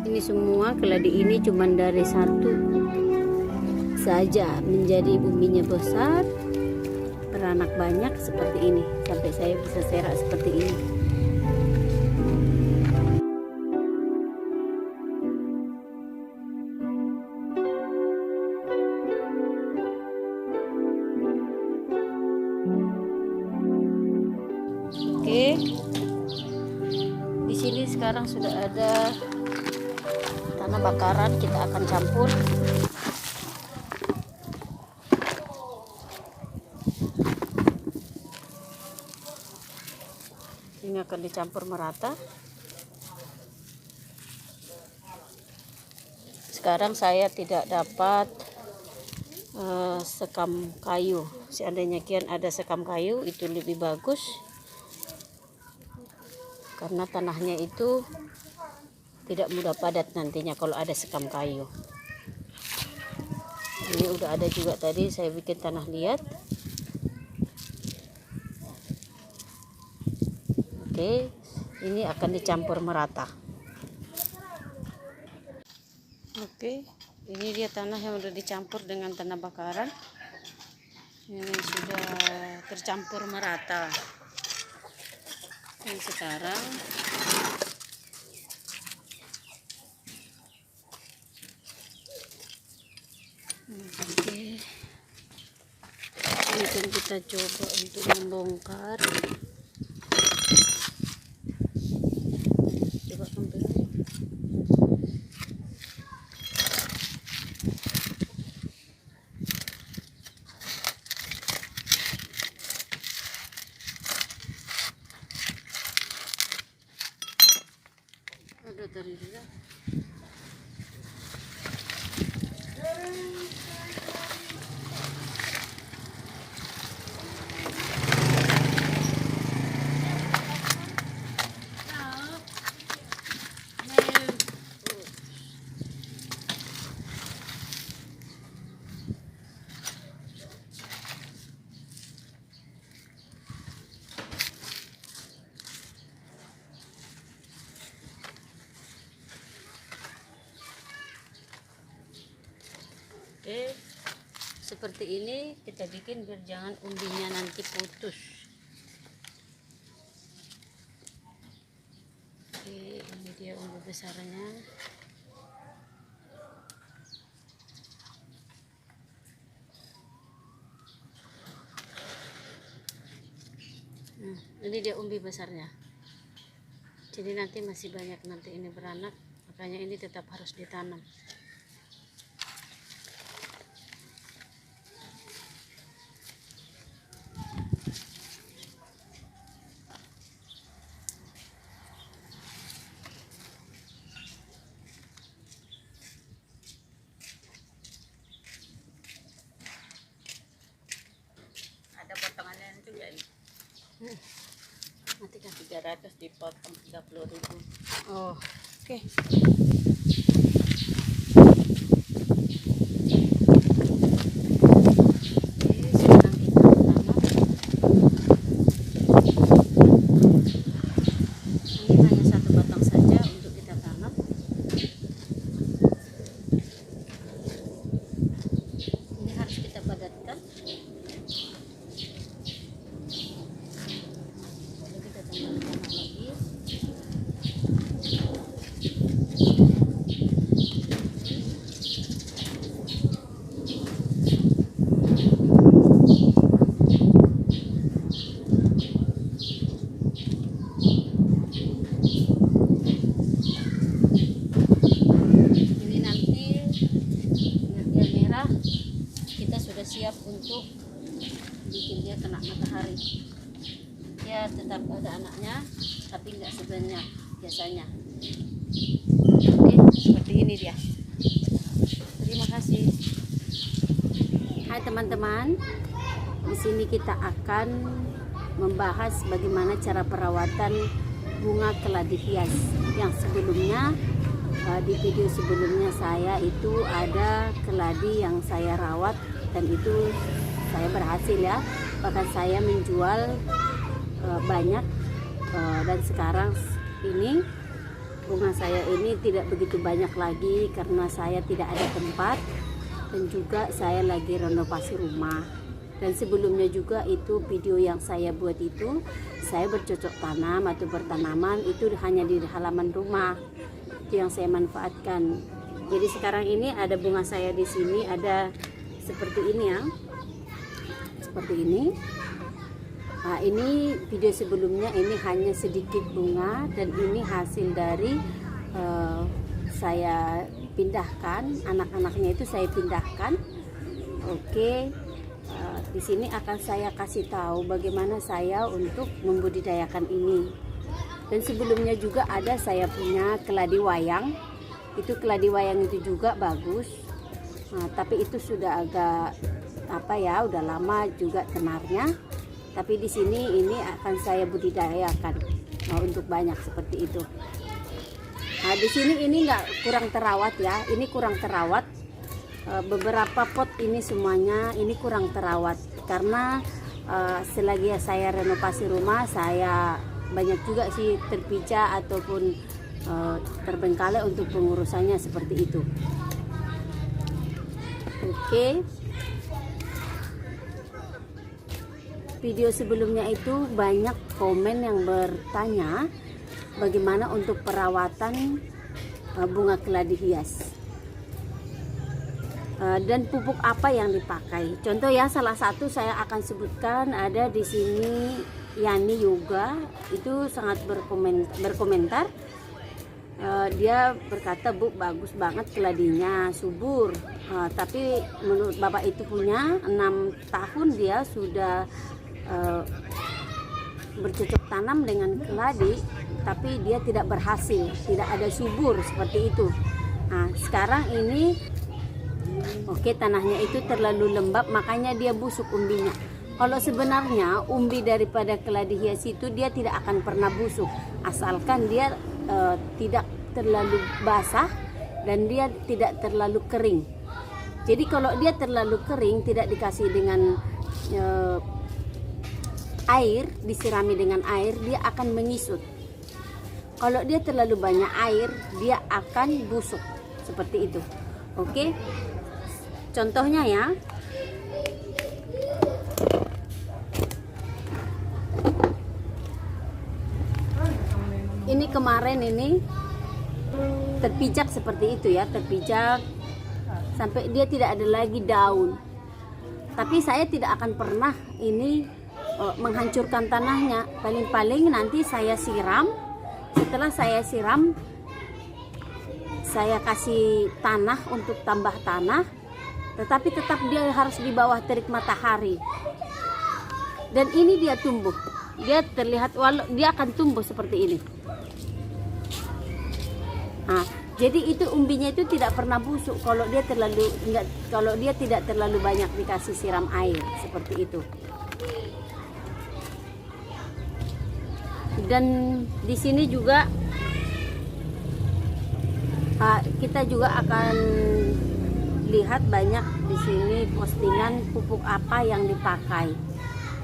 Ini semua keladi ini cuma dari satu saja menjadi umbinya besar, beranak banyak seperti ini, sampai saya bisa serak seperti ini. Oke, di sini sekarang sudah ada tanah bakaran, kita akan campur. Ini akan dicampur merata. Sekarang saya tidak dapat sekam kayu. Seandainya kian ada sekam kayu itu lebih bagus, karena tanahnya itu tidak mudah padat nantinya kalau ada sekam kayu. Ini udah ada juga tadi saya bikin tanah liat. Oke, ini akan dicampur merata. Oke, ini dia tanah yang udah dicampur dengan tanah bakaran. Ini sudah tercampur merata. Dan sekarang ini kan kita coba untuk membongkar. Coba ambil. Ada tadi juga. Oke, seperti ini kita bikin biar jangan umbinya nanti putus. Oke, ini dia umbi besarnya. Ini dia umbi besarnya. Jadi nanti masih banyak nanti ini beranak, makanya ini tetap harus ditanam. Ada potongannya juga ini. Nanti kan 300 dipotong 30.000. oh, oke. Sekarang kita tanam. Ini hanya satu batang saja untuk kita tanam. Ini harus kita padatkan. Lalu kita tambahkan tanah lagi. Ini nanti biar dia merah, kita sudah siap untuk bikin dia kena matahari. Dia tetap ada anaknya, tapi nggak sebanyak biasanya. Oke, seperti ini dia. Terima kasih. Hai teman-teman, di sini kita akan membahas bagaimana cara perawatan bunga keladi hias yang sebelumnya Di video sebelumnya saya itu ada keladi yang saya rawat dan itu saya berhasil ya, bahkan saya menjual banyak, dan sekarang ini bunga saya ini tidak begitu banyak lagi karena saya tidak ada tempat dan juga saya lagi renovasi rumah. Dan sebelumnya juga itu video yang saya buat itu saya bercocok tanam atau bertanaman itu hanya di halaman rumah, itu yang saya manfaatkan. Jadi sekarang ini ada bunga saya di sini, ada seperti ini ya, seperti ini. Nah, ini video sebelumnya ini hanya sedikit bunga dan ini hasil dari saya pindahkan, anak-anaknya itu saya pindahkan. Oke, di sini akan saya kasih tahu bagaimana saya untuk membudidayakan ini. Dan sebelumnya juga ada saya punya keladi wayang. Itu keladi wayang itu juga bagus. Nah, tapi itu sudah agak apa ya, udah lama juga tenarnya. Tapi di sini ini akan saya budidayakan untuk banyak seperti itu. Nah, di sini ini kurang terawat ya. Ini kurang terawat. Beberapa pot ini semuanya ini kurang terawat karena selagi saya renovasi rumah saya banyak juga sih terpica ataupun terbengkalai untuk pengurusannya seperti itu. Oke. Video sebelumnya itu banyak komen yang bertanya bagaimana untuk perawatan bunga keladi hias dan pupuk apa yang dipakai. Contoh ya, salah satu saya akan sebutkan ada di sini Yani Yoga, itu sangat berkomentar. Dia berkata, "Bu, bagus banget keladinya, subur. Tapi menurut Bapak itu punya 6 tahun dia sudah bercocok tanam dengan keladi, tapi dia tidak berhasil, tidak ada subur seperti itu." Nah, sekarang ini oke, tanahnya itu terlalu lembab, makanya dia busuk umbinya. Kalau sebenarnya umbi daripada keladi hias itu dia tidak akan pernah busuk, asalkan dia tidak terlalu basah dan dia tidak terlalu kering. Jadi kalau dia terlalu kering, tidak dikasih dengan air, disirami dengan air, dia akan mengisut. Kalau dia terlalu banyak air, dia akan busuk seperti itu. Oke, contohnya ya, ini kemarin ini terpijak seperti itu ya, terpijak sampai dia tidak ada lagi daun. Tapi saya tidak akan pernah ini menghancurkan tanahnya. Paling-paling nanti saya siram. Setelah saya siram, saya kasih tanah untuk tambah tanah, tetapi tetap dia harus di bawah terik matahari. Dan ini dia tumbuh. Dia terlihat, dia akan tumbuh seperti ini. Nah, jadi itu umbinya itu tidak pernah busuk kalau dia kalau dia tidak terlalu banyak dikasih siram air seperti itu. Dan di sini juga kita juga akan lihat banyak di sini postingan pupuk apa yang dipakai.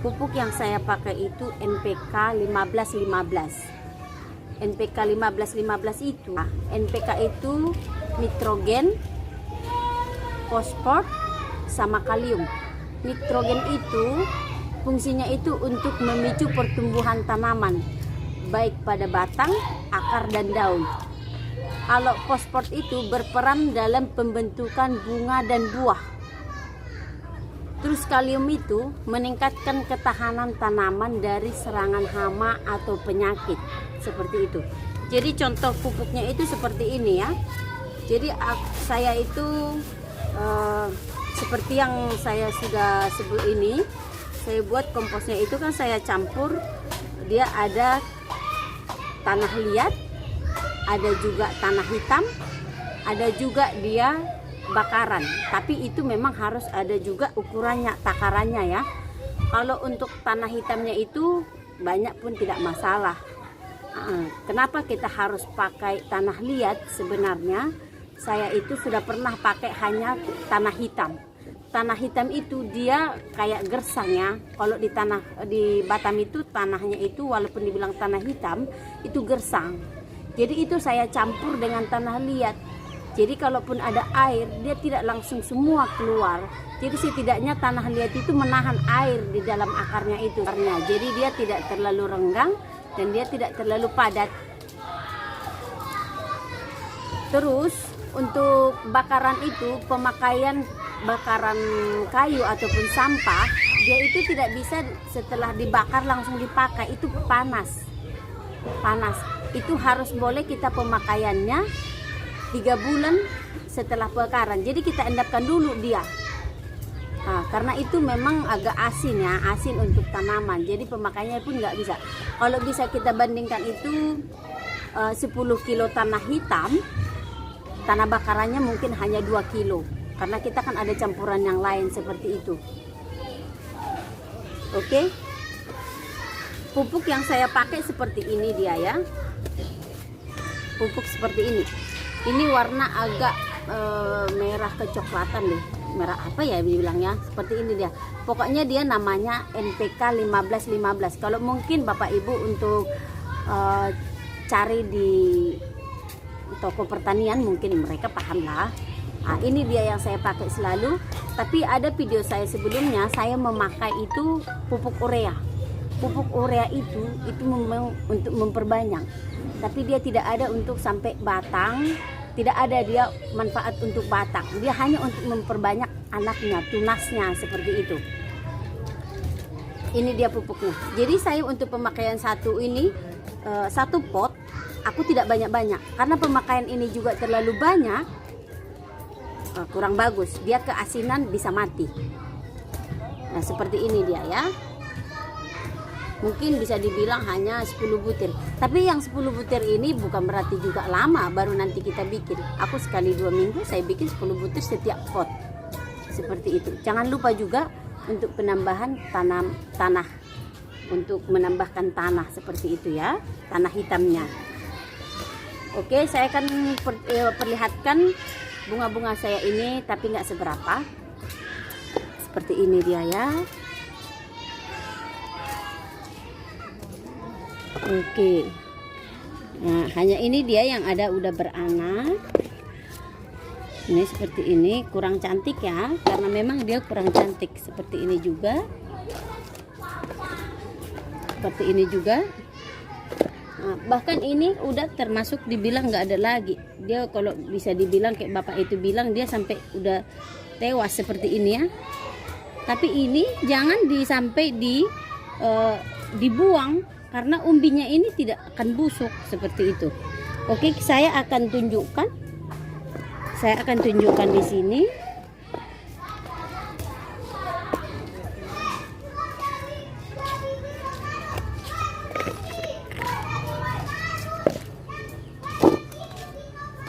Pupuk yang saya pakai itu NPK 1515. NPK 1515 itu, NPK itu nitrogen, fosfor, sama kalium. Nitrogen itu fungsinya itu untuk memicu pertumbuhan tanaman, baik pada batang, akar, dan daun. Kalau fosfor itu berperan dalam pembentukan bunga dan buah. Terus kalium itu meningkatkan ketahanan tanaman dari serangan hama atau penyakit, seperti itu. Jadi contoh pupuknya itu seperti ini ya. Jadi saya itu seperti yang saya sudah sebut ini, saya buat komposnya itu kan saya campur. Dia ada tanah liat, ada juga tanah hitam, ada juga dia bakaran, tapi itu memang harus ada juga ukurannya, takarannya ya. Kalau untuk tanah hitamnya itu banyak pun tidak masalah. Kenapa kita harus pakai tanah liat? Sebenarnya saya itu sudah pernah pakai hanya tanah hitam. Tanah hitam itu dia kayak gersang ya. Kalau di Batam itu tanahnya itu walaupun dibilang tanah hitam itu gersang. Jadi itu saya campur dengan tanah liat. Jadi kalaupun ada air dia tidak langsung semua keluar. Jadi setidaknya tanah liat itu menahan air di dalam akarnya itu. Jadi dia tidak terlalu renggang dan dia tidak terlalu padat. Terus untuk bakaran itu, pemakaian bakaran kayu ataupun sampah, dia itu tidak bisa setelah dibakar langsung dipakai, itu panas. Itu harus boleh kita pemakaiannya 3 bulan setelah bakaran. Jadi kita endapkan dulu dia. Karena itu memang agak asin ya, asin untuk tanaman. Jadi pemakaiannya pun nggak bisa. Kalau bisa kita bandingkan itu 10 kilo tanah hitam, tanah bakarannya mungkin hanya 2 kilo. Karena kita kan ada campuran yang lain seperti itu. Oke. Pupuk yang saya pakai seperti ini dia ya. Pupuk seperti ini. Ini warna agak merah kecoklatan deh. Merah apa ya dibilangnya? Seperti ini dia. Pokoknya dia namanya NPK 1515. Kalau mungkin Bapak Ibu untuk cari di toko pertanian mungkin mereka paham lah. Ini dia yang saya pakai selalu. Tapi ada video saya sebelumnya saya memakai itu pupuk urea. Pupuk urea itu memang untuk memperbanyak. Tapi dia tidak ada untuk sampai batang. Tidak ada dia manfaat untuk batang. Dia hanya untuk memperbanyak anaknya, tunasnya seperti itu. Ini dia pupuknya. Jadi saya untuk pemakaian satu pot aku tidak banyak-banyak. Karena pemakaian ini juga terlalu banyak. Kurang bagus, dia keasinan bisa mati. Nah seperti ini dia ya. Mungkin bisa dibilang hanya 10 butir. Tapi yang 10 butir ini bukan berarti juga lama baru nanti kita bikin. Aku sekali 2 minggu saya bikin 10 butir setiap pot. Seperti itu. Jangan lupa juga untuk penambahan tanah. Untuk menambahkan tanah seperti itu ya. Tanah hitamnya. Oke, saya akan perlihatkan bunga-bunga saya ini, tapi nggak seberapa. Seperti ini dia ya. Oke. Nah, hanya ini dia yang ada udah beranak. Ini seperti ini, kurang cantik ya, karena memang dia kurang cantik. Seperti ini juga. Seperti ini juga. Nah, bahkan ini udah termasuk dibilang nggak ada lagi. Dia kalau bisa dibilang kayak bapak itu bilang dia sampai udah tewas seperti ini ya. Tapi ini jangan sampai dibuang karena umbinya ini tidak akan busuk seperti itu. Oke, saya akan tunjukkan. Saya akan tunjukkan di sini.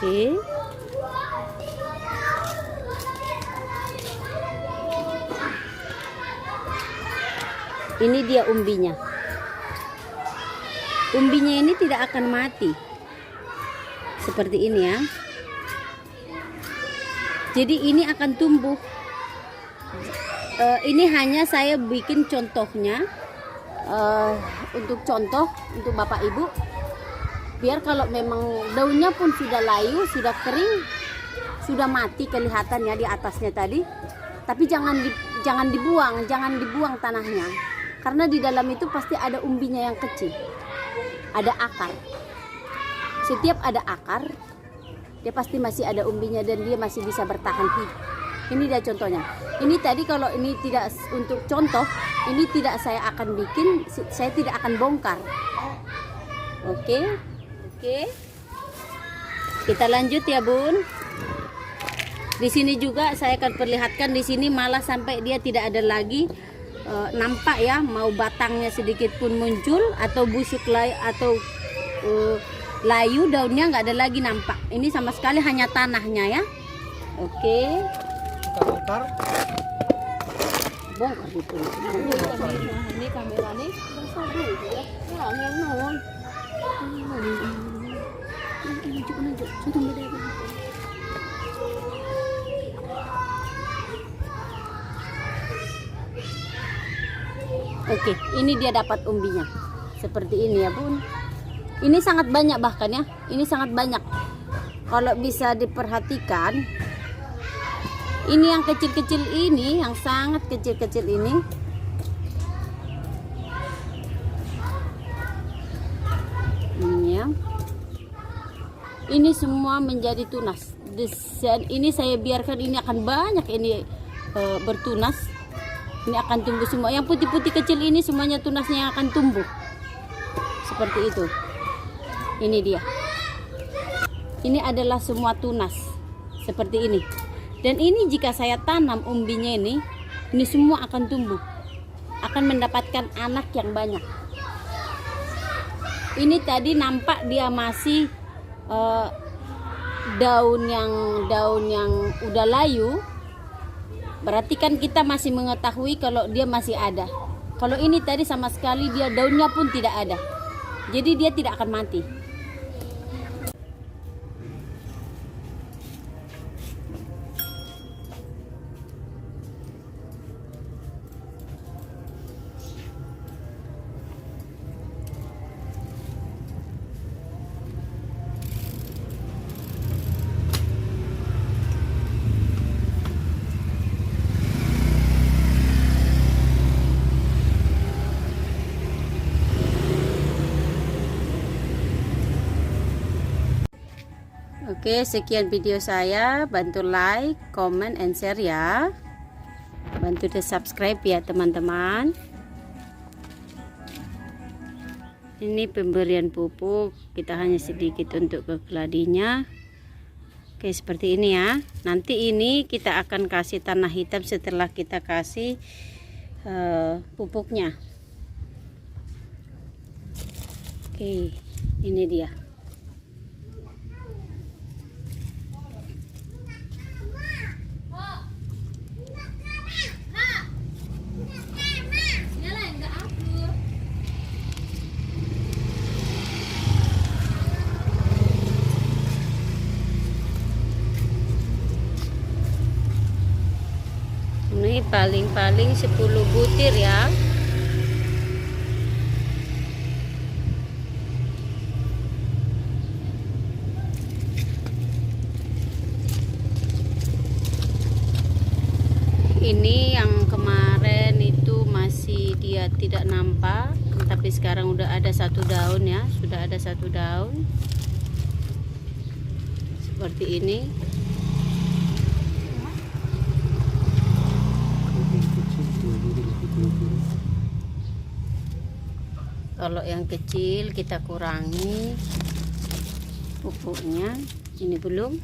Oke. Ini dia umbinya. Umbinya ini tidak akan mati. Seperti ini ya. Jadi ini akan tumbuh. Ini hanya saya bikin contohnya. Untuk contoh untuk Bapak Ibu. Biar kalau memang daunnya pun sudah layu, sudah kering, sudah mati kelihatan ya di atasnya tadi. Tapi jangan dibuang tanahnya. Karena di dalam itu pasti ada umbinya yang kecil. Ada akar. Setiap ada akar, dia pasti masih ada umbinya dan dia masih bisa bertahan hidup. Ini dia contohnya. Ini tadi kalau ini tidak untuk contoh, ini tidak saya akan bikin, saya tidak akan bongkar. Oke. Kita lanjut ya, Bun. Di sini juga saya akan perlihatkan, di sini malah sampai dia tidak ada lagi nampak ya, mau batangnya sedikit pun muncul atau busuk atau layu, daunnya nggak ada lagi nampak. Ini sama sekali hanya tanahnya ya. Oke. Kita bongkar. Bongkar itu. Ini kamera nih. Oke, ini dia dapat umbinya. Seperti ini ya, Bun. Ini sangat banyak bahkan ya. Ini sangat banyak. Kalau bisa diperhatikan, ini yang kecil-kecil ini, yang sangat kecil-kecil ini. Ini ya. Ini semua menjadi tunas. Dan ini saya biarkan, ini akan banyak ini bertunas. Ini akan tumbuh semua. Yang putih-putih kecil ini semuanya tunasnya yang akan tumbuh. Seperti itu. Ini dia. Ini adalah semua tunas. Seperti ini. Dan ini jika saya tanam umbinya ini semua akan tumbuh. Akan mendapatkan anak yang banyak. Ini tadi nampak dia masih daun yang udah layu. Berarti kan kita masih mengetahui kalau dia masih ada. Kalau ini tadi sama sekali dia daunnya pun tidak ada. Jadi dia tidak akan mati. Oke, sekian video saya. Bantu like, comment, and share ya. Bantu di subscribe ya teman-teman. Ini pemberian pupuk. Kita hanya sedikit untuk ke keladinya. Oke, seperti ini ya. Nanti ini kita akan kasih tanah hitam setelah kita kasih pupuknya. Oke, ini dia. Ini paling-paling 10 butir ya. Ini yang kemarin itu masih dia tidak nampak, tapi sekarang udah ada satu daun ya, sudah ada satu daun. Seperti ini. Kalau yang kecil kita kurangi pupuknya. Ini belum.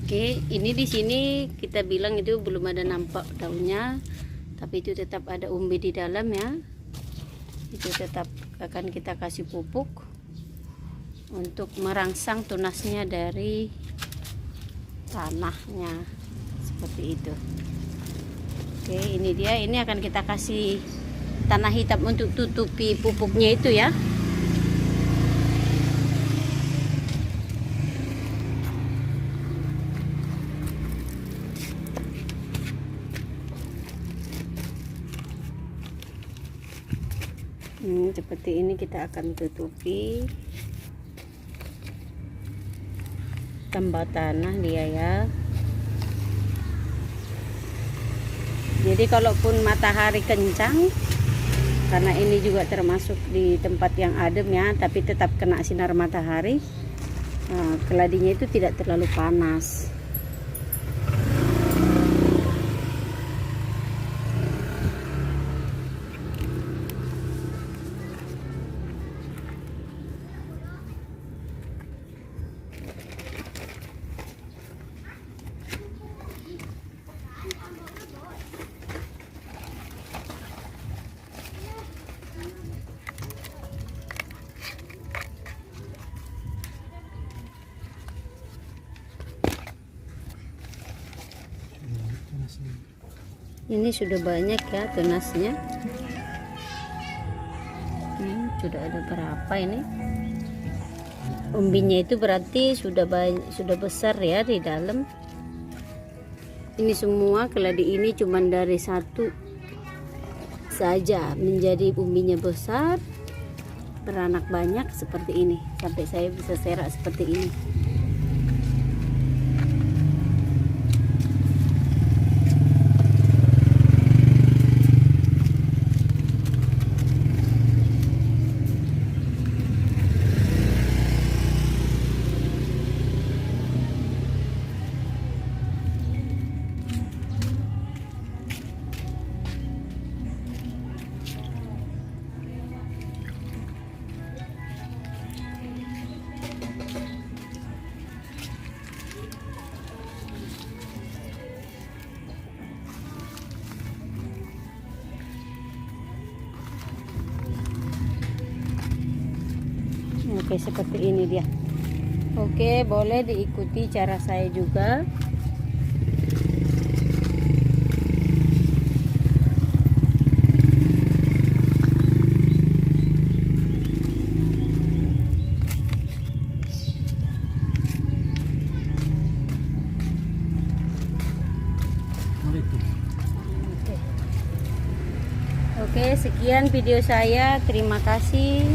Oke, ini di sini kita bilang itu belum ada nampak daunnya, tapi itu tetap ada umbi di dalam ya. Itu tetap akan kita kasih pupuk untuk merangsang tunasnya dari tanahnya. Seperti itu. Oke, ini dia. Ini akan kita kasih tanah hitam untuk tutupi pupuknya itu ya. Seperti ini kita akan tutupi. Tambah tanah dia ya. Jadi kalaupun matahari kencang, karena ini juga termasuk di tempat yang adem ya, tapi tetap kena sinar matahari, keladinya itu tidak terlalu panas. Ini sudah banyak ya tunasnya. sudah ada berapa ini? Umbinya itu berarti sudah sudah besar ya di dalam. Ini semua keladi ini cuma dari satu saja menjadi umbinya besar, beranak banyak seperti ini, sampai saya bisa serak seperti ini. Oke, seperti ini dia. Oke, boleh diikuti cara saya juga. Oke, sekian video saya. Terima kasih.